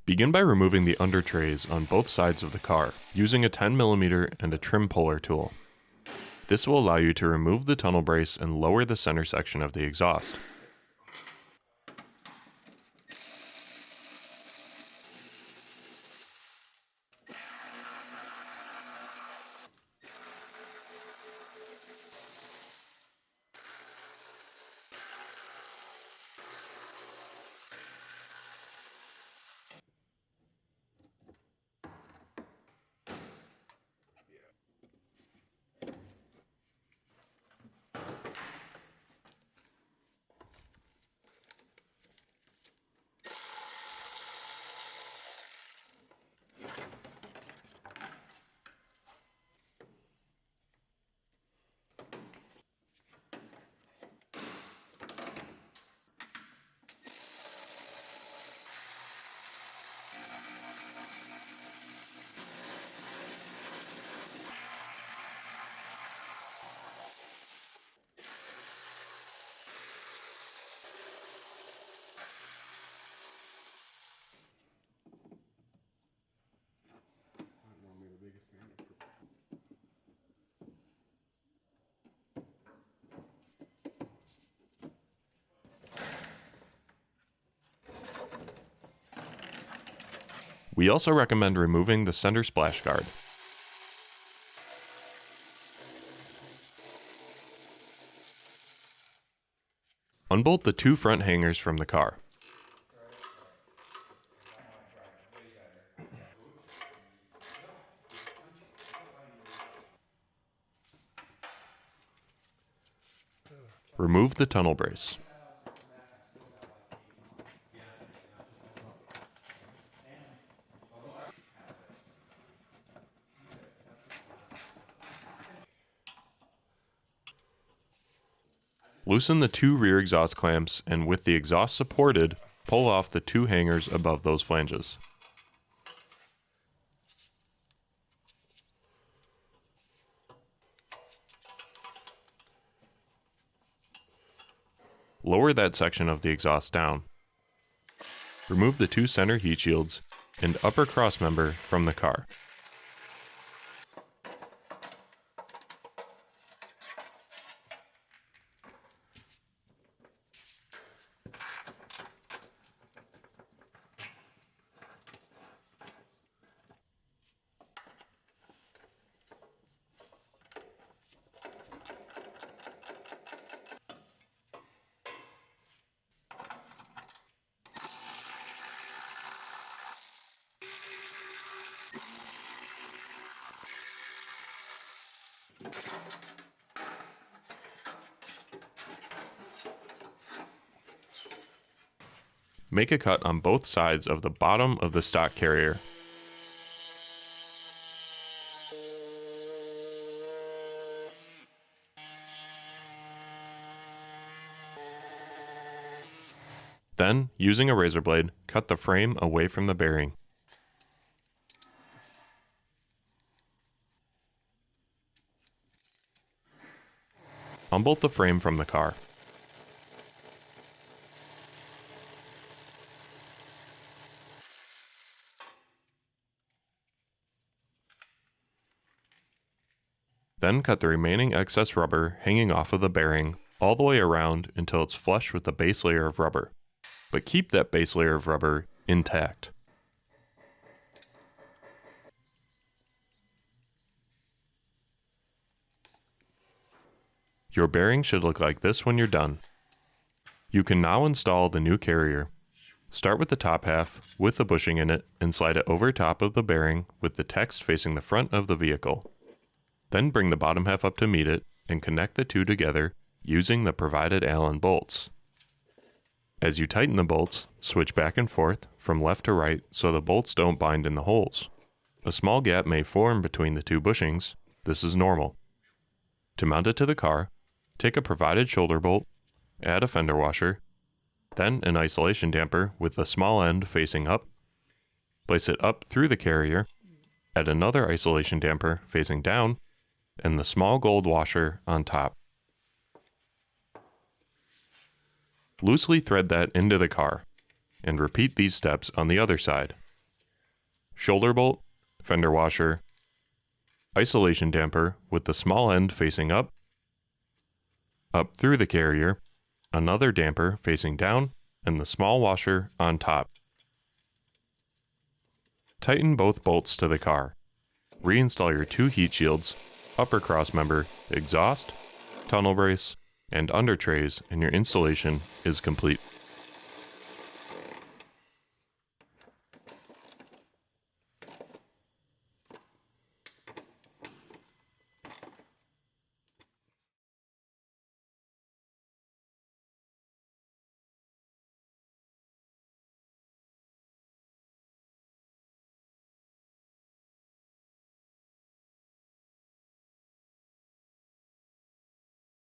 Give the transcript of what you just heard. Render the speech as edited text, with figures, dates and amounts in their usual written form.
Begin by removing the under trays on both sides of the car, using a 10mm and a trim puller tool. This will allow you to remove the tunnel brace and lower the center section of the exhaust. We also recommend removing the center splash guard. Unbolt the two front hangers from the car. Remove the tunnel brace. Loosen the two rear exhaust clamps and with the exhaust supported, pull off the two hangers above those flanges. Lower that section of the exhaust down. Remove the two center heat shields and upper cross member from the car. Make a cut on both sides of the bottom of the stock carrier. Then, using a razor blade, cut the frame away from the bearing. Unbolt the frame from the car. Then cut the remaining excess rubber hanging off of the bearing all the way around until it's flush with the base layer of rubber. But keep that base layer of rubber intact. Your bearing should look like this when you're done. You can now install the new carrier. Start with the top half with the bushing in it and slide it over top of the bearing with the text facing the front of the vehicle. Then bring the bottom half up to meet it and connect the two together using the provided Allen bolts. As you tighten the bolts, switch back and forth from left to right so the bolts don't bind in the holes. A small gap may form between the two bushings. This is normal. To mount it to the car, take a provided shoulder bolt, add a fender washer, then an isolation damper with the small end facing up. Place it up through the carrier, add another isolation damper facing down, and the small gold washer on top. Loosely thread that into the car, and repeat these steps on the other side. shoulder bolt, fender washer, isolation damper with the small end facing up through the carrier, another damper facing down, and the small washer on top. Tighten both bolts to the car. Reinstall your 2 heat shields, upper cross member, exhaust, tunnel brace, and under trays, and your installation is complete.